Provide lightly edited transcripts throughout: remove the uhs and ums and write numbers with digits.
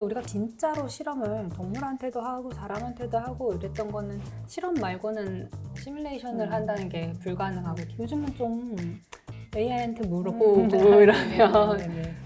우리가 진짜로 실험을 동물한테도 하고 사람한테도 하고 이랬던 거는 실험 말고는 시뮬레이션을 한다는 게 불가능하고 요즘은 좀 AI한테 물어보고 이러면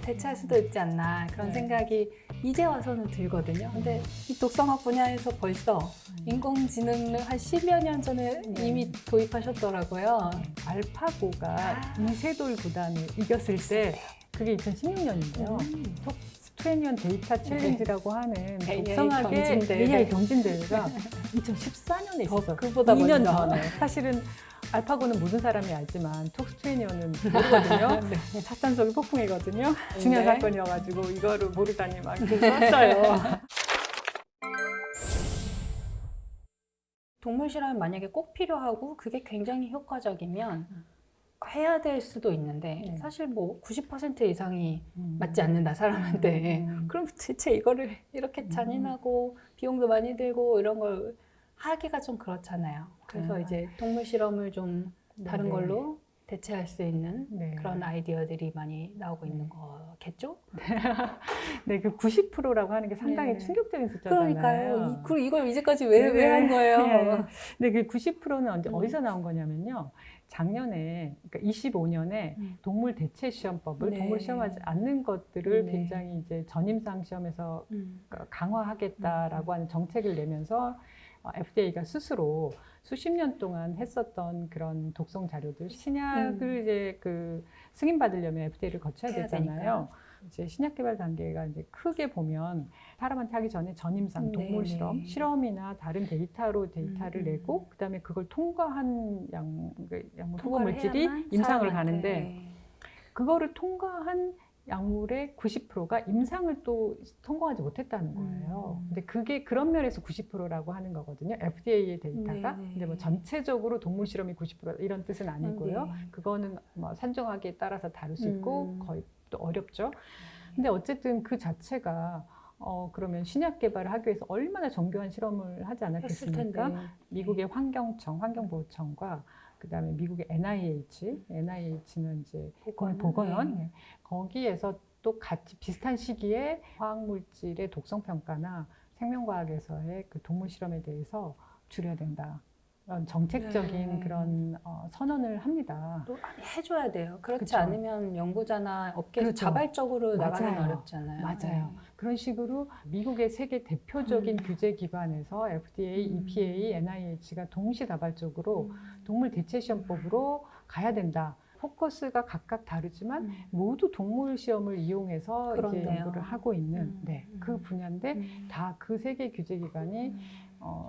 대체할 수도 있지 않나 그런 생각이 이제 와서는 들거든요. 근데 이 독성학 분야에서 벌써 인공지능을 한 10여 년 전에 이미 도입하셨더라고요. 알파고가 이세돌 구단을 이겼을 때 그게 2016년인데요. 톡스트레니언 데이터 챌린지라고 하는 독성학의 AI 경진대회가 2014년에 있었어요. 그보다 2년 먼저. 전에. 사실은 알파고는 모든 사람이 알지만 톡스트레니언은 모르거든요. 첫 단속이 폭풍이거든요. 중요한 사건이어가지고 이거를 모르다니 막 썼어요. 동물 실험이 만약에 꼭 필요하고 그게 굉장히 효과적이면 해야 될 수도 있는데 사실 뭐 90% 이상이 맞지 않는다 사람한테 그럼 대체 이거를 이렇게 잔인하고 비용도 많이 들고 이런 걸 하기가 좀 그렇잖아요. 그래서 이제 동물 실험을 좀 다른 걸로 대체할 수 있는 그런 아이디어들이 많이 나오고 있는 거겠죠? 네, 그 90%라고 하는 게 상당히 충격적인 숫자잖아요. 그러니까요. 이걸 이제까지 왜 한 거예요? 네, 그 90%는 어디서 나온 거냐면요. 작년에, 그러니까 25년에 동물 대체 시험법을 동물 시험하지 않는 것들을 굉장히 이제 전임상 시험에서 강화하겠다라고 하는 정책을 내면서 FDA가 스스로 수십 년 동안 했었던 그런 독성 자료들, 신약을 이제 그 승인받으려면 FDA를 거쳐야 되잖아요. 이제 신약 개발 단계가 이제 크게 보면 사람한테 하기 전에 전임상 동물 실험이나 다른 데이터를 내고 그다음에 그걸 통과한 약물 후보 물질이 임상을 가는데 그거를 통과한 약물의 90%가 임상을 또 통과하지 못했다는 거예요. 근데 그게 그런 면에서 90%라고 하는 거거든요. FDA의 데이터가. 근데 뭐 전체적으로 동물 실험이 90% 이런 뜻은 아니고요. 그거는 뭐 산정하기에 따라서 다를 수 있고 거의 또 어렵죠. 근데 어쨌든 그 자체가 그러면 신약 개발을 하기 위해서 얼마나 정교한 실험을 하지 않았겠습니까? 미국의 환경보호청과 그다음에 미국의 NIH는 이제 보건원 거기에서 또 같이 비슷한 시기에 화학물질의 독성 평가나 생명과학에서의 그 동물 실험에 대해서 줄여야 된다. 그런 정책적인 그런 선언을 합니다. 또 해줘야 돼요. 그렇지 그쵸. 않으면 연구자나 업계에서 자발적으로 나가는 어렵잖아요. 맞아요. 그런 식으로 미국의 세계 대표적인 규제 기관에서 FDA, EPA, NIH가 동시다발적으로 동물 대체 시험법으로 가야 된다. 포커스가 각각 다르지만 모두 동물 시험을 이용해서 이제 연구를 하고 있는 그 분야인데 다 그 세계 규제 기관이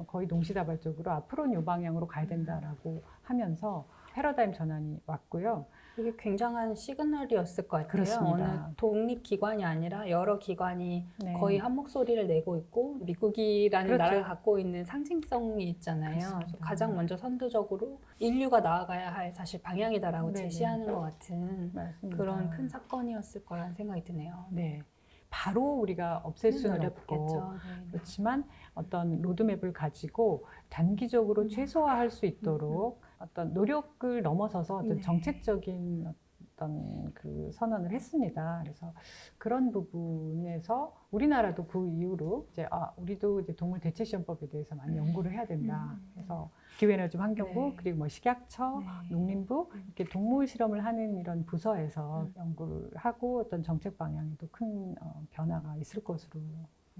거의 동시다발적으로 앞으로는 이 방향으로 가야 된다라고 하면서 패러다임 전환이 왔고요. 이게 굉장한 시그널이었을 것 같아요. 그렇습니다. 어느 독립기관이 아니라 여러 기관이 거의 한 목소리를 내고 있고 미국이라는 나라가 갖고 있는 상징성이 있잖아요. 그래서 가장 먼저 선두적으로 인류가 나아가야 할 사실 방향이다라고 제시하는 것 같은 그런 큰 사건이었을 거라는 생각이 드네요. 네. 바로 우리가 없앨 수는 없고 그렇지만 어떤 로드맵을 가지고 단기적으로 최소화할 수 있도록 어떤 노력을 넘어서서 어떤 정책적인 어떤 그 선언을 했습니다. 그래서 그런 부분에서 우리나라도 그 이후로 이제 우리도 이제 동물 대체 시험법에 대해서 많이 연구를 해야 된다. 그래서 기후에너지 환경부 그리고 뭐 식약처, 농림부 이렇게 동물 실험을 하는 이런 부서에서 연구를 하고 어떤 정책 방향에도 큰 변화가 있을 것으로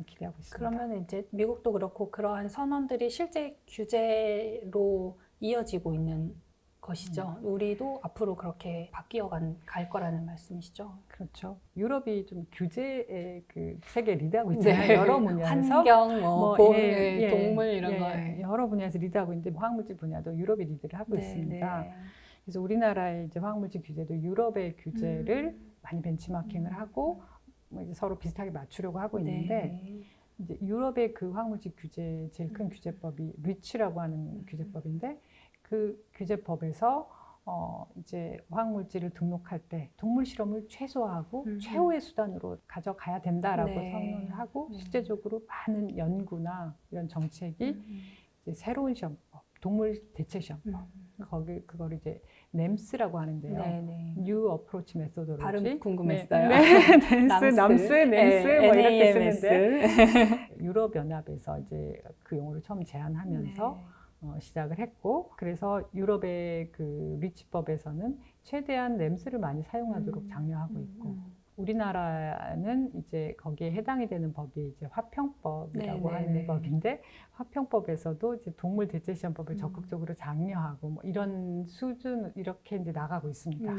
기대하고 있습니다. 그러면 이제 미국도 그렇고 그러한 선언들이 실제 규제로 이어지고 있는 것이죠. 우리도 앞으로 그렇게 바뀌어 갈 거라는 말씀이시죠. 그렇죠. 유럽이 좀 규제의 그 세계 리드하고 있잖아요. 여러 분야에서 환경, 동물 이런 거 여러 분야에서 리드하고 있는데 화학물질 분야도 유럽이 리드를 하고 있습니다. 그래서 우리나라의 이제 화학물질 규제도 유럽의 규제를 많이 벤치마킹을 하고 뭐 이제 서로 비슷하게 맞추려고 하고 있는데 이제 유럽의 그 화학물질 규제 제일 큰 규제법이 리치라고 하는 규제법인데 그 규제법에서 이제 화학물질을 등록할 때 동물 실험을 최소화하고 최후의 수단으로 가져가야 된다라고 선언을 하고 실제적으로 많은 연구나 이런 정책이 이제 새로운 시험법, 동물 대체 시험법 그거를 이제 NAMS라고 하는데요. 네네. New Approach Methodology. 발음 궁금했어요. 네, NAMS, 뭐 이렇게 쓰는데 NAMS. 유럽 연합에서 이제 그 용어를 처음 제안하면서 시작을 했고, 그래서 유럽의 그 리치법에서는 최대한 NAMS를 많이 사용하도록 장려하고 있고, 우리나라는 이제 거기에 해당이 되는 법이 이제 화평법이라고 하는 법인데, 화평법에서도 이제 동물 대체 시험법을 적극적으로 장려하고 뭐 이런 수준 이렇게 이제 나가고 있습니다.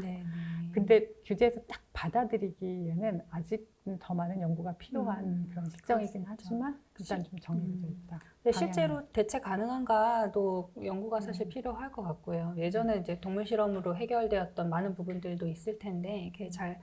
근데 규제에서 딱 받아들이기에는 아직 더 많은 연구가 필요한 그런 시점이긴 하지만 일단 좀 정리되어 있다. 실제로 대체 가능한가도 연구가 사실 필요할 것 같고요. 예전에 이제 동물 실험으로 해결되었던 많은 부분들도 있을 텐데 그게 잘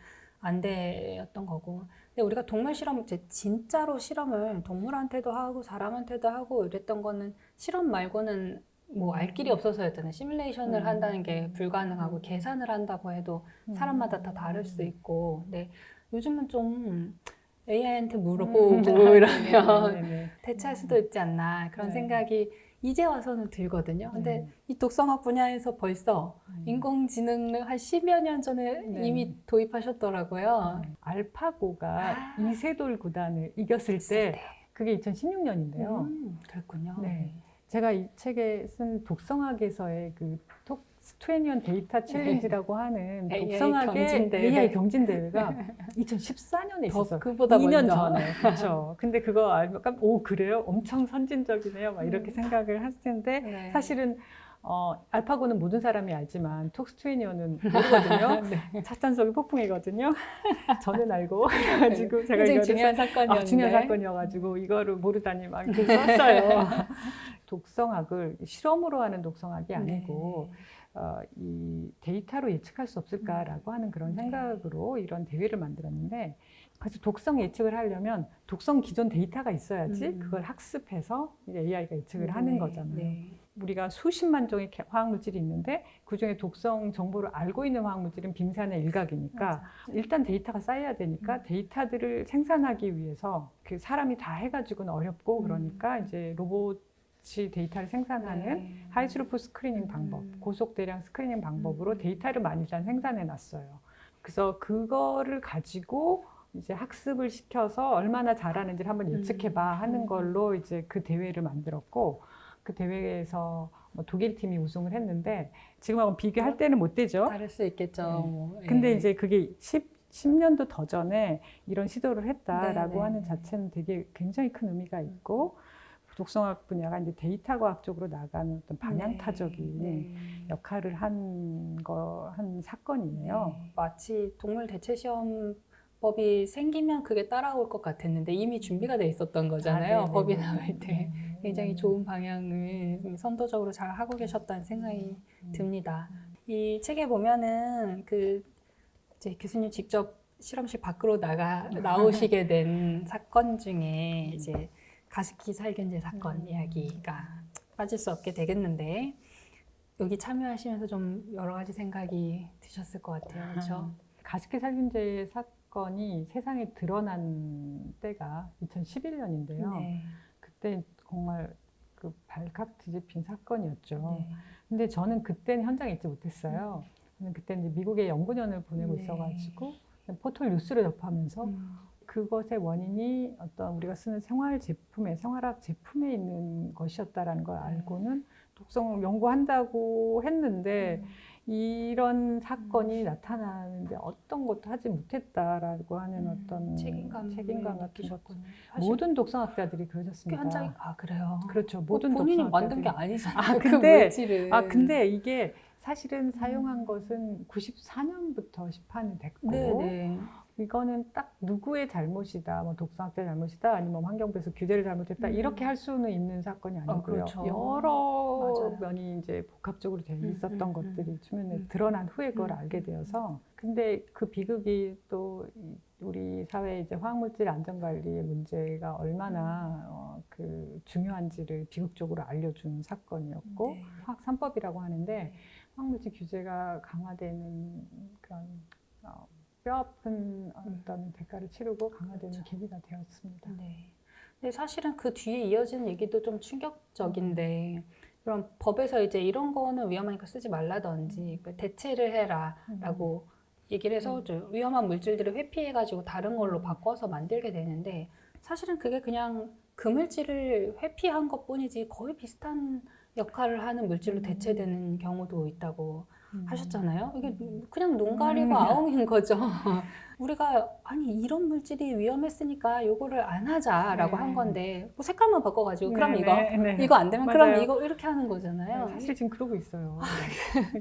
안 되었던 거고. 근데 우리가 동물 실험 이제 진짜로 실험을 동물한테도 하고 사람한테도 하고 이랬던 거는 실험 말고는 뭐 알 길이 없어서였잖아요. 시뮬레이션을 한다는 게 불가능하고 계산을 한다고 해도 사람마다 다 다를 수 있고. 근데 요즘은 좀 AI한테 물어보고 이러면 대체할 수도 있지 않나 그런 생각이 이제 와서는 들거든요. 근데 이 독성학 분야에서 벌써 인공지능을 한 10여 년 전에 이미 도입하셨더라고요. 알파고가 이세돌 구단을 이겼을 때 그게 2016년인데요. 그랬군요. 제가 이 책에 쓴 독성학에서의 그 톡20년 데이터 챌린지라고 하는 독성학의 AI 경진대회가 2014년에 있었어요. 그보다 2년 먼저. 전에. 그렇죠. 근데 그거 알고 오 그래요? 엄청 선진적이네요. 막 이렇게 생각을 했을 텐데 사실은 알파고는 모든 사람이 알지만 톡스20는 모르거든요. 차탄속이 폭풍이거든요. 저는 알고 그래가지고 제가 굉장히 중요한 사건이었는데 중요한 사건이어가지고 이거를 모르다니 막 이렇게 썼어요. 독성학을 실험으로 하는 독성학이 아니고 이 데이터로 예측할 수 없을까라고 하는 그런 생각으로 이런 대회를 만들었는데, 그래서 독성 예측을 하려면 독성 기존 데이터가 있어야지 그걸 학습해서 AI가 예측을 하는 거잖아요. 우리가 수십만 종의 화학물질이 있는데 그중에 독성 정보를 알고 있는 화학물질은 빙산의 일각이니까 일단 데이터가 쌓여야 되니까 데이터들을 생산하기 위해서 그 사람이 다 해가지고는 어렵고 그러니까 이제 로봇이 데이터를 생산하는 하이스루프 스크리닝 방법, 고속 대량 스크리닝 방법으로 데이터를 많이 일단 생산해 놨어요. 그래서 그거를 가지고 이제 학습을 시켜서 얼마나 잘하는지를 한번 예측해봐 하는 걸로 이제 그 대회를 만들었고, 그 대회에서 뭐 독일 팀이 우승을 했는데 지금하고 비교할 때는 못 되죠. 다를 수 있겠죠. 근데 이제 그게 10년도 더 전에 이런 시도를 했다라고 하는 자체는 되게 굉장히 큰 의미가 있고, 독성학 분야가 이제 데이터 과학 쪽으로 나가는 어떤 방향타적인 역할을 한 사건이에요. 마치 동물 대체 시험법이 생기면 그게 따라올 것 같았는데 이미 준비가 돼 있었던 거잖아요. 법이 나올 때. 굉장히 좋은 방향을 선도적으로 잘 하고 계셨다는 생각이 듭니다. 이 책에 보면은 이제 교수님 직접 실험실 밖으로 나오시게 된 사건 중에 이제 가습기 살균제 사건 이야기가 빠질 수 없게 되겠는데, 여기 참여하시면서 좀 여러 가지 생각이 드셨을 것 같아요. 그렇죠? 가습기 살균제 사건이 세상에 드러난 때가 2011년인데요. 그때 정말 그 발칵 뒤집힌 사건이었죠. 근데 저는 그때는 현장에 있지 못했어요. 그때 이제 미국에 연구년을 보내고 있어가지고 포털 뉴스를 접하면서 그것의 원인이 어떤 우리가 쓰는 생활학 제품에 있는 것이었다라는 걸 알고는 독성 연구한다고 했는데 이런 사건이 나타나는데 어떤 것도 하지 못했다라고 하는 어떤 책임감 같은 것. 모든 독성학자들이 그러셨습니다. 그래요? 그렇죠. 모든 본인이 독성학자들이. 만든 게 아니잖아요. 근데 이게 사실은 사용한 것은 94년부터 시판이 됐고 이거는 딱 누구의 잘못이다, 뭐 독성학자의 잘못이다, 아니면 환경부에서 규제를 잘못했다 이렇게 할 수는 있는 사건이 아니고요. 그렇죠. 여러 면이 이제 복합적으로 돼 있었던 것들이 주변에 드러난 후에 그걸 알게 되어서, 근데 그 비극이 또 우리 사회 이제 화학물질 안전관리의 문제가 얼마나 그 중요한지를 비극적으로 알려준 사건이었고, 화학 3법이라고 하는데 화학물질 규제가 강화되는 그런 뼈아픈 어떤 대가를 치르고 강화되는 계기가 되었습니다. 근데 사실은 그 뒤에 이어지는 얘기도 좀 충격적인데, 그럼 법에서 이제 이런 거는 위험하니까 쓰지 말라든지 대체를 해라라고 얘기를 해서 위험한 물질들을 회피해가지고 다른 걸로 바꿔서 만들게 되는데 사실은 그게 그냥 그 물질을 회피한 것뿐이지 거의 비슷한 역할을 하는 물질로 대체되는 경우도 있다고 하셨잖아요. 이게 그냥 눈 가리고 아웅인 거죠. 우리가 아니 이런 물질이 위험했으니까 요거를 안 하자라고 한 건데 뭐 색깔만 바꿔가지고 그럼 이거 안 되면 그럼 이거 이렇게 하는 거잖아요. 사실 지금 그러고 있어요.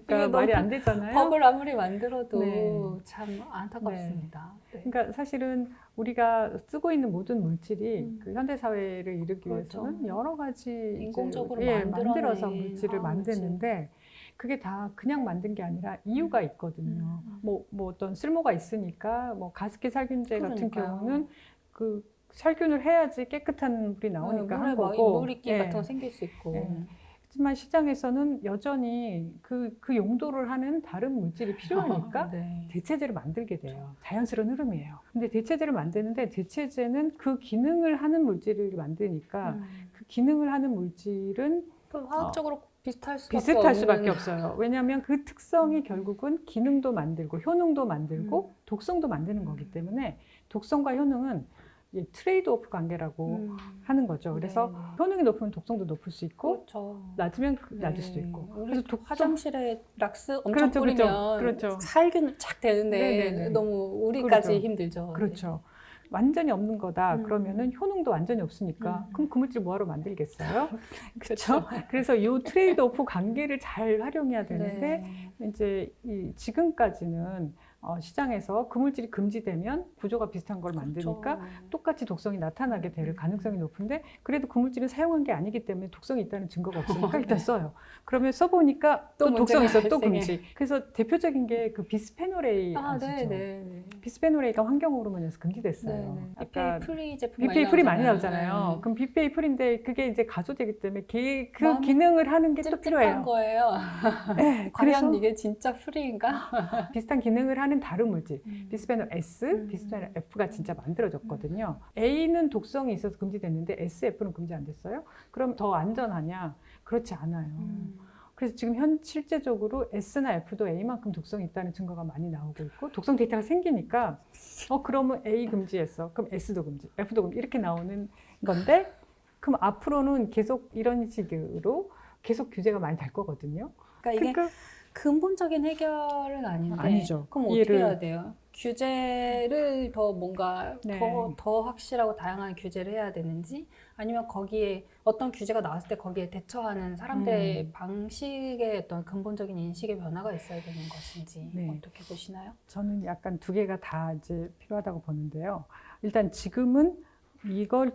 그러니까 말이 안 되잖아요. 법을 아무리 만들어도 참 안타깝습니다. 그러니까 사실은 우리가 쓰고 있는 모든 물질이 그 현대 사회를 이루기 위해서는 여러 가지 인공적으로 만들어서 물질을 만드는데 그게 다 그냥 만든 게 아니라 이유가 있거든요. 뭐 어떤 쓸모가 있으니까 뭐 가습기 살균제 같은 경우는 그 살균을 해야지 깨끗한 물이 나오니까 한 거고 물이끼 같은 거 생길 수 있고. 하지만 시장에서는 여전히 그 용도를 하는 다른 물질이 필요하니까 대체제를 만들게 돼요. 자연스러운 흐름이에요. 근데 대체제를 만드는데 대체제는 그 기능을 하는 물질을 만드니까 그 기능을 하는 물질은 화학적으로 비슷할 수밖에 없어요. 왜냐하면 그 특성이 결국은 기능도 만들고 효능도 만들고 독성도 만드는 거기 때문에 독성과 효능은 트레이드 오프 관계라고 하는 거죠. 그래서 효능이 높으면 독성도 높을 수 있고 낮으면 낮을 수도 있고. 그래서 화장실에 락스 엄청 뿌리면 살균 착 되는데 너무 우리까지 힘들죠. 그렇죠. 완전히 없는 거다. 그러면은 효능도 완전히 없으니까 그럼 그 물질 뭐하러 만들겠어요? 그렇죠. 그래서 이 트레이드 오프 관계를 잘 활용해야 되는데 이제 지금까지는 시장에서 그 물질이 금지되면 구조가 비슷한 걸 만드니까 똑같이 독성이 나타나게 될 가능성이 높은데 그래도 그 물질은 사용한 게 아니기 때문에 독성이 있다는 증거가 없으니까 일단 써요. 그러면 써보니까 또 독성이 있어 또 금지. 그래서 대표적인 게 그 비스페놀 A 아시죠? 비스페놀 A가 환경 호르몬에서 금지됐어요. BPA 프리 제품 BPA 많이 나오잖아요. 그럼 BPA 프리인데 그게 이제 가조되기 때문에 그 기능을 하는 게 또 필요해요. 거예요. 과연 이게 진짜 프리인가? 비슷한 기능을 하는 다른 물질, 비스페놀 S, 비스페놀 F가 진짜 만들어졌거든요. A는 독성이 있어서 금지됐는데 SF는 금지 안 됐어요? 그럼 더 안전하냐? 그렇지 않아요. 그래서 지금 실제적으로 S나 F도 A만큼 독성이 있다는 증거가 많이 나오고 있고 독성 데이터가 생기니까 그러면 A 금지했어. 그럼 S도 금지, F도 금지 이렇게 나오는 건데 그럼 앞으로는 계속 이런 식으로 계속 규제가 많이 될 거거든요. 그러니까 이게 근본적인 해결은 아닌데 아니죠. 그럼 어떻게 해야 돼요? 규제를 더 뭔가 더 확실하고 다양한 규제를 해야 되는지 아니면 거기에 어떤 규제가 나왔을 때 거기에 대처하는 사람들의 방식의 어떤 근본적인 인식의 변화가 있어야 되는 것인지 어떻게 보시나요? 저는 약간 두 개가 다 이제 필요하다고 보는데요. 일단 지금은 이걸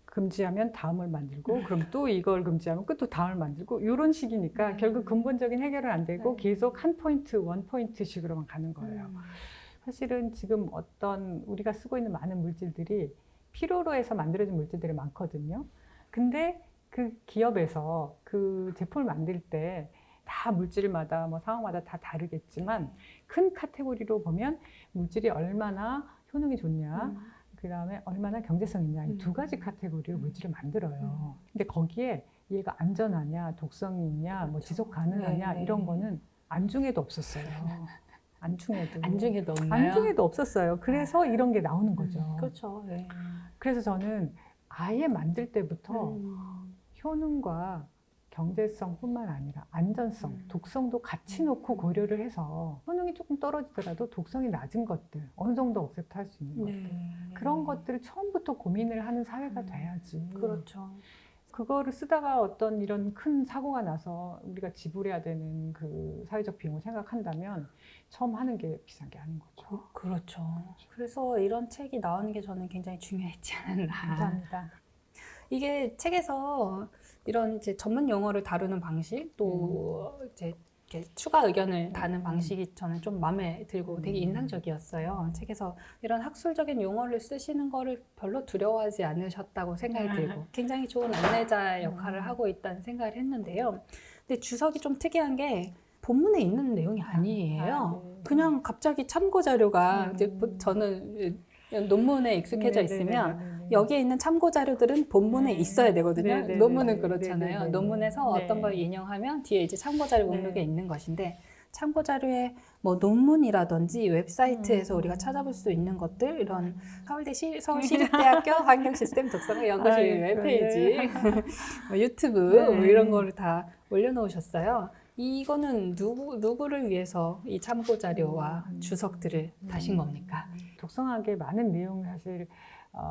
금지하면 다음을 만들고 그럼 또 이걸 금지하면 또 다음을 만들고 이런 식이니까 결국 근본적인 해결은 안 되고 계속 원 포인트식으로만 가는 거예요. 사실은 지금 어떤 우리가 쓰고 있는 많은 물질들이 필요로 해서 만들어진 물질들이 많거든요. 근데 그 기업에서 그 제품을 만들 때 다 물질마다 뭐 상황마다 다 다르겠지만 큰 카테고리로 보면 물질이 얼마나 효능이 좋냐 그 다음에 얼마나 경제성 있냐 이 두 가지 카테고리로 물질을 만들어요. 근데 거기에 얘가 안전하냐 독성이 있냐 뭐 지속 가능하냐 이런 거는 안중에도 없었어요. 안중에도 없나요? 안중에도 없었어요. 그래서 이런 게 나오는 거죠. 그렇죠. 그래서 저는 아예 만들 때부터 효능과 경제성뿐만 아니라 안전성, 독성도 같이 놓고 고려를 해서 효능이 조금 떨어지더라도 독성이 낮은 것들, 어느 정도 억셉트할 수 있는 것들 그런 것들을 처음부터 고민을 하는 사회가 돼야지. 그렇죠. 그거를 쓰다가 어떤 이런 큰 사고가 나서 우리가 지불해야 되는 그 사회적 비용을 생각한다면 처음 하는 게 비싼 게 아닌 거죠. 그렇죠. 그래서 이런 책이 나오는 게 저는 굉장히 중요했지 않았나. 감사합니다. 이게 책에서 이런 이제 전문 용어를 다루는 방식 또 이제 이렇게 추가 의견을 다는 방식이 저는 좀 마음에 들고 되게 인상적이었어요. 책에서 이런 학술적인 용어를 쓰시는 거를 별로 두려워하지 않으셨다고 생각이 들고 굉장히 좋은 안내자 역할을 하고 있다는 생각을 했는데요. 근데 주석이 좀 특이한 게 본문에 있는 내용이 아니에요. 그냥 갑자기 참고 자료가 이제 저는 논문에 익숙해져 있으면 여기에 있는 참고 자료들은 본문에 있어야 되거든요. 네, 논문은 네, 그렇잖아요. 네, 네, 논문에서 네. 어떤 걸 인용하면 뒤에 이제 참고 자료 목록에 네. 있는 것인데 참고 자료에 뭐 논문이라든지 웹사이트에서 우리가 찾아볼 수 있는 것들 이런 서울시립대학교 환경시스템 독서가 연구실 웹페이지, 뭐 유튜브 뭐 이런 거를 다 올려놓으셨어요. 이거는 누구를 위해서 이 참고 자료와 주석들을 다신 겁니까? 독성학의 많은 내용을 사실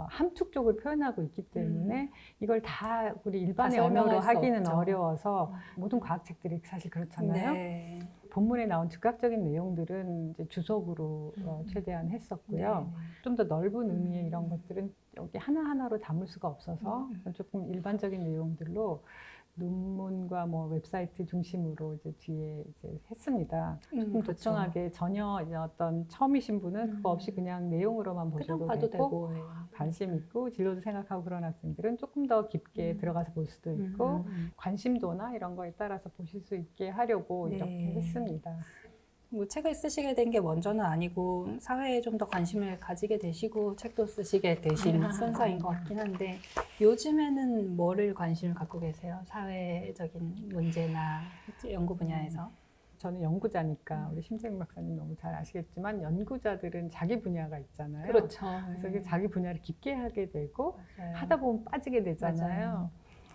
함축적으로 표현하고 있기 때문에 이걸 다 우리 일반의 다 언어로 설명할 수 하기는 없죠. 어려워서 모든 과학책들이 사실 그렇잖아요. 네. 본문에 나온 즉각적인 내용들은 이제 주석으로 최대한 했었고요. 좀 더 넓은 의미의 이런 것들은 여기 하나하나로 담을 수가 없어서 조금 일반적인 내용들로 논문과 뭐 웹사이트 중심으로 이제 뒤에 이제 했습니다. 조금 그렇죠. 독성하게 전혀 이제 어떤 처음이신 분은 그거 없이 그냥 내용으로만 그냥 보셔도 봐도 되고, 되고. 관심 있고 진로도 생각하고 그런 학생들은 조금 더 깊게 들어가서 볼 수도 있고 관심도나 이런 거에 따라서 보실 수 있게 하려고 네. 이렇게 했습니다. 뭐 책을 쓰시게 된 게 먼저는 아니고 사회에 좀 더 관심을 가지게 되시고 책도 쓰시게 되신 순서인 것 같긴 한데 요즘에는 뭐를 관심을 갖고 계세요? 사회적인 문제나 연구 분야에서? 저는 연구자니까 우리 심재영 박사님 너무 잘 아시겠지만 연구자들은 자기 분야가 있잖아요. 그렇죠. 그래서 그 자기 분야를 깊게 하게 되고 맞아요. 하다 보면 빠지게 되잖아요. 맞아요.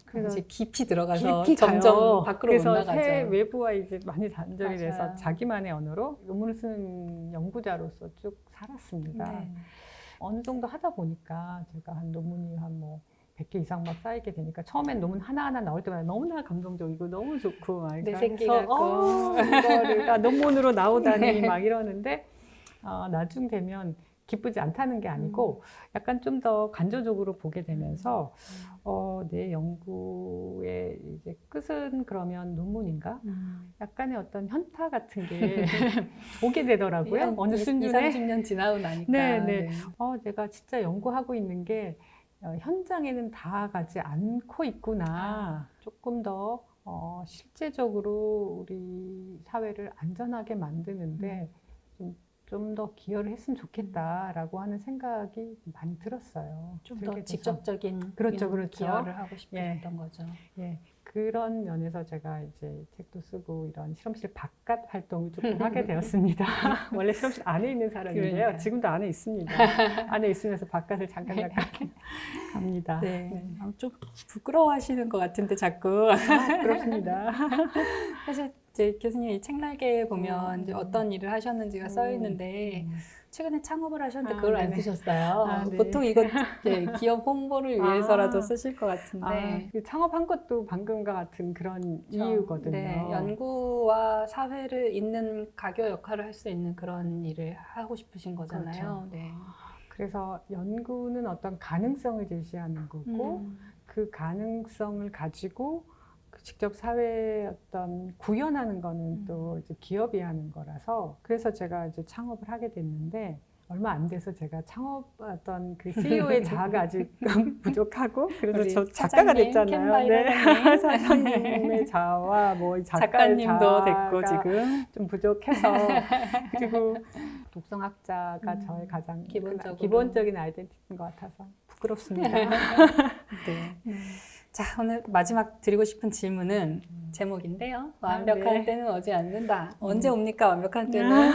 그래서 이제 깊이 들어가서 깊이 점점 가요. 밖으로 못 그래서 나가죠. 새 외부와 이제 많이 단절이 돼서 맞아요. 자기만의 언어로 논문을 쓰는 연구자로서 쭉 살았습니다. 네. 어느 정도 하다 보니까 제가 한 논문이 한 뭐 100개 이상 막 쌓이게 되니까 처음엔 논문 하나하나 나올 때마다 너무나 감동적이고 너무 좋고 막 내 새끼 같고. 이거를 논문으로 나오다니 네. 막 이러는데 나중 되면 기쁘지 않다는 게 아니고 약간 좀 더 간접적으로 보게 되면서 내 연구의 이제 끝은 그러면 논문인가? 약간의 어떤 현타 같은 게 오게 되더라고요. 어느 수준에 30년 지나고 나니까. 네. 내가 진짜 연구하고 있는 게 현장에는 닿아가지 않고 있구나. 조금 더 실제적으로 우리 사회를 안전하게 만드는데 좀 더 기여를 했으면 좋겠다라고 하는 생각이 많이 들었어요. 좀 들게 더 돼서. 직접적인 그렇죠. 기여를 하고 싶었던 거죠. 예, 그런 면에서 제가 이제 책도 쓰고 이런 실험실 바깥 활동을 조금 하게 되었습니다. 원래 실험실 안에 있는 사람인데요. 그러니까요. 지금도 안에 있습니다. 안에 있으면서 바깥을 잠깐 갑니다. 네. 좀 부끄러워하시는 것 같은데 자꾸. 그렇습니다. 사실 이제 교수님 이 책날개에 보면 이제 어떤 일을 하셨는지가 써 있는데 최근에 창업을 하셨는데 그걸 안 네네. 쓰셨어요. 네. 보통 이건 이제 기업 홍보를 위해서라도 쓰실 것 같은데. 그 창업한 것도 방금과 같은 그런 이유거든요. 네, 연구와 사회를 잇는 가교 역할을 할 수 있는 그런 일을 하고 싶으신 거잖아요. 그렇죠. 네. 그래서 연구는 어떤 가능성을 제시하는 거고 그 가능성을 가지고 직접 사회에 어떤 구현하는 거는 또 이제 기업이 하는 거라서 그래서 제가 이제 창업을 하게 됐는데 얼마 안 돼서 제가 창업 어떤 그 CEO의 자아가 아직 부족하고 그래서 저 작가가 됐잖아요. 네. 사장님의 자아와 뭐 작가님도 자아가 됐고 지금 좀 부족해서 그리고 독성학자가 저의 가장 기본적인 아이덴티티인 것 같아서 부끄럽습니다. 네. 자, 오늘 마지막 드리고 싶은 질문은 제목인데요. 완벽한 네. 때는 오지 않는다. 언제 옵니까? 완벽한 때는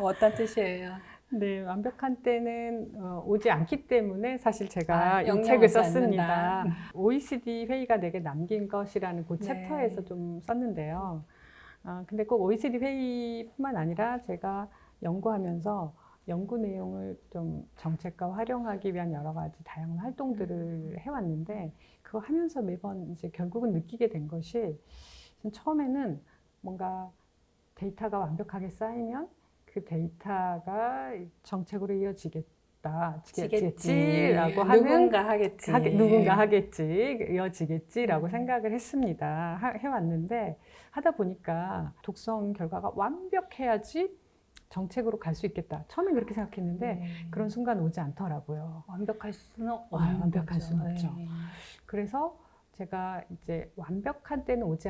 어떤 뜻이에요? 네, 완벽한 때는 오지 않기 때문에 사실 제가 이 영영 책을 오지 썼습니다. 않는다. OECD 회의가 내게 남긴 것이라는 그 네. 챕터에서 좀 썼는데요. 근데 꼭 OECD 회의뿐만 아니라 제가 연구하면서 연구 내용을 좀 정책과 활용하기 위한 여러 가지 다양한 활동들을 해왔는데 그거 하면서 매번 이제 결국은 느끼게 된 것이 처음에는 뭔가 데이터가 완벽하게 쌓이면 그 데이터가 정책으로 이어지겠지라고 하는 누군가 하겠지 이어지겠지라고 생각을 했습니다. 해왔는데 하다 보니까 독성 결과가 완벽해야지 정책으로 갈 수 있겠다. 처음엔 그렇게 생각했는데 그런 순간 오지 않더라고요. 완벽할 수는 완벽할 수는 없죠. 네. 그래서 제가 이제 완벽한 때는 오지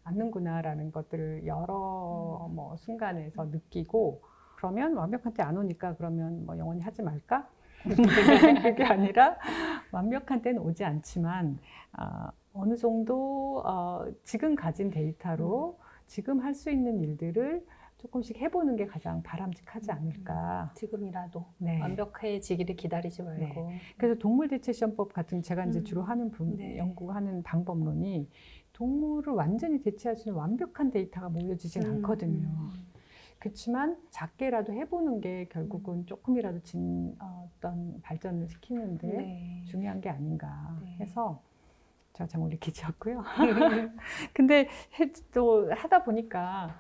않는구나라는 것들을 여러 순간에서 느끼고 그러면 완벽한 때 안 오니까 그러면 뭐 영원히 하지 말까? 그게 아니라 완벽한 때는 오지 않지만 어느 정도 지금 가진 데이터로 지금 할 수 있는 일들을 조금씩 해보는 게 가장 바람직하지 않을까. 지금이라도 네. 완벽해지기를 기다리지 말고. 그래서 동물대체시험법 같은 제가 이제 주로 하는 네. 연구하는 방법론이 동물을 완전히 대체할 수 있는 완벽한 데이터가 모여지진 않거든요. 그렇지만 작게라도 해보는 게 결국은 조금이라도 어떤 발전을 시키는데 네. 중요한 게 아닌가 네. 해서 제가 참 오래 기지였고요. 근데 또 하다 보니까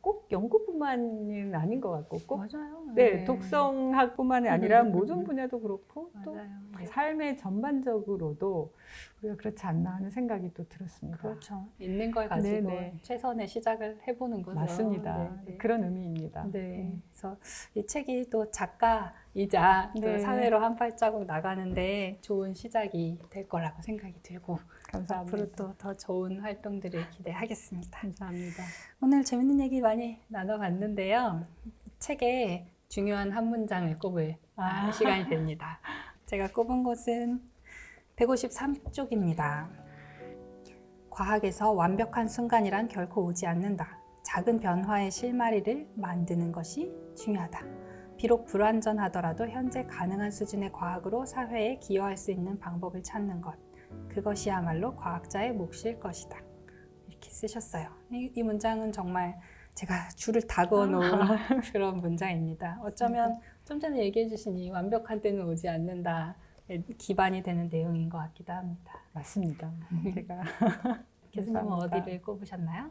꼭 연구뿐만은 아닌 것 같고 꼭 맞아요. 네, 독성학뿐만이 아니라 모든 분야도 그렇고 또 맞아요. 삶의 전반적으로도 우리가 그렇지 않나 하는 생각이 또 들었습니다. 그렇죠. 있는 걸 가지고 네네. 최선의 시작을 해보는 거죠. 맞습니다. 네, 네. 그런 의미입니다. 네. 그래서 이 책이 또 작가이자 또 네. 사회로 한 발자국 나가는데 좋은 시작이 될 거라고 생각이 들고 감사합니다. 앞으로 또 더 좋은 활동들을 기대하겠습니다. 감사합니다. 오늘 재밌는 얘기 많이 나눠봤는데요. 책에 중요한 한 문장을 꼽을 시간이 됩니다. 제가 꼽은 곳은 153쪽입니다. 과학에서 완벽한 순간이란 결코 오지 않는다. 작은 변화의 실마리를 만드는 것이 중요하다. 비록 불완전하더라도 현재 가능한 수준의 과학으로 사회에 기여할 수 있는 방법을 찾는 것. 그것이야말로 과학자의 몫일 것이다. 이렇게 쓰셨어요. 이 문장은 정말 제가 줄을 다 그어놓은 그런 문장입니다. 어쩌면 좀 전에 얘기해 주신 이 완벽한 때는 오지 않는다. 기반이 되는 내용인 것 같기도 합니다. 맞습니다. 제가 교수님은 감사합니다. 어디를 꼽으셨나요?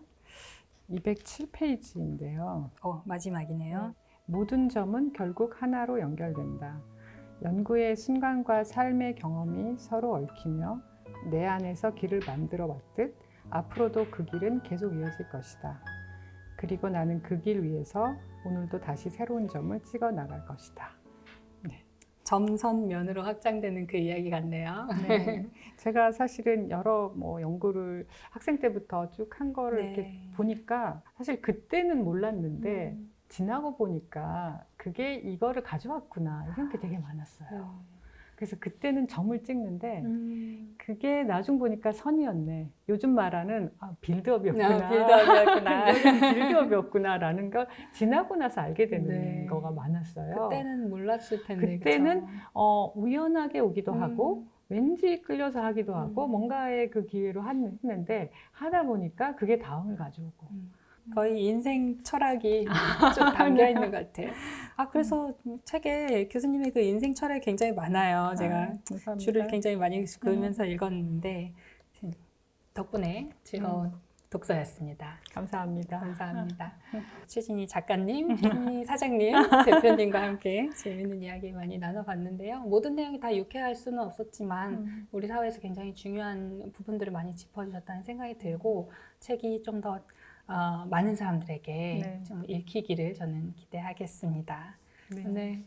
207페이지인데요. 마지막이네요. 모든 점은 결국 하나로 연결된다. 연구의 순간과 삶의 경험이 서로 얽히며 내 안에서 길을 만들어 왔듯 앞으로도 그 길은 계속 이어질 것이다. 그리고 나는 그 길 위에서 오늘도 다시 새로운 점을 찍어 나갈 것이다. 점선면으로 확장되는 그 이야기 같네요. 네. 제가 사실은 여러 연구를 학생 때부터 쭉 한 거를 이렇게 보니까 사실 그때는 몰랐는데 지나고 보니까 그게 이거를 가져왔구나 이런 게 되게 많았어요. 그래서 그때는 점을 찍는데 그게 나중 보니까 선이었네. 요즘 말하는 빌드업이었구나. 빌드업이었구나. 빌드업이었구나라는 걸 지나고 나서 알게 되는 네. 거가 많았어요. 그때는 몰랐을 텐데. 그때는 그쵸? 우연하게 오기도 하고 왠지 끌려서 하기도 하고 뭔가의 그 기회로 했는데 하다 보니까 그게 다음을 가져오고 거의 인생 철학이 좀 담겨 있는 것 같아요. 그래서 책에 교수님의 그 인생 철학이 굉장히 많아요. 제가 감사합니다. 줄을 굉장히 많이 그으면서 읽었는데 덕분에 즐거운 독서였습니다. 감사합니다. 감사합니다. 최진희 작가님, 김희 사장님, 대표님과 함께 재미있는 이야기 많이 나눠봤는데요. 모든 내용이 다 유쾌할 수는 없었지만 우리 사회에서 굉장히 중요한 부분들을 많이 짚어주셨다는 생각이 들고 책이 좀 더 많은 사람들에게 좀 읽히기를 저는 기대하겠습니다. 네. 오늘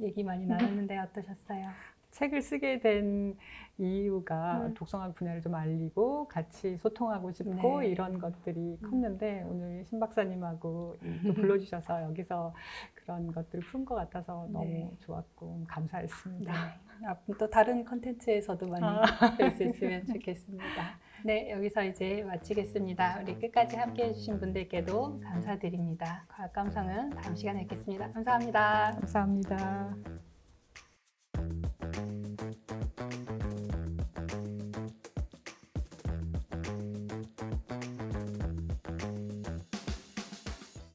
얘기 많이 나눴는데 어떠셨어요? 책을 쓰게 된 이유가 독성학 분야를 좀 알리고 같이 소통하고 싶고 이런 것들이 컸는데 오늘 신 박사님하고 또 불러주셔서 여기서 그런 것들을 푼 것 같아서 너무 좋았고 감사했습니다. 또 다른 컨텐츠에서도 많이 뵐 수 있으면 좋겠습니다. 네, 여기서 이제 마치겠습니다. 우리 끝까지 함께 해주신 분들께도 감사드립니다. 과학감상은 다음 시간에 뵙겠습니다. 감사합니다. 감사합니다.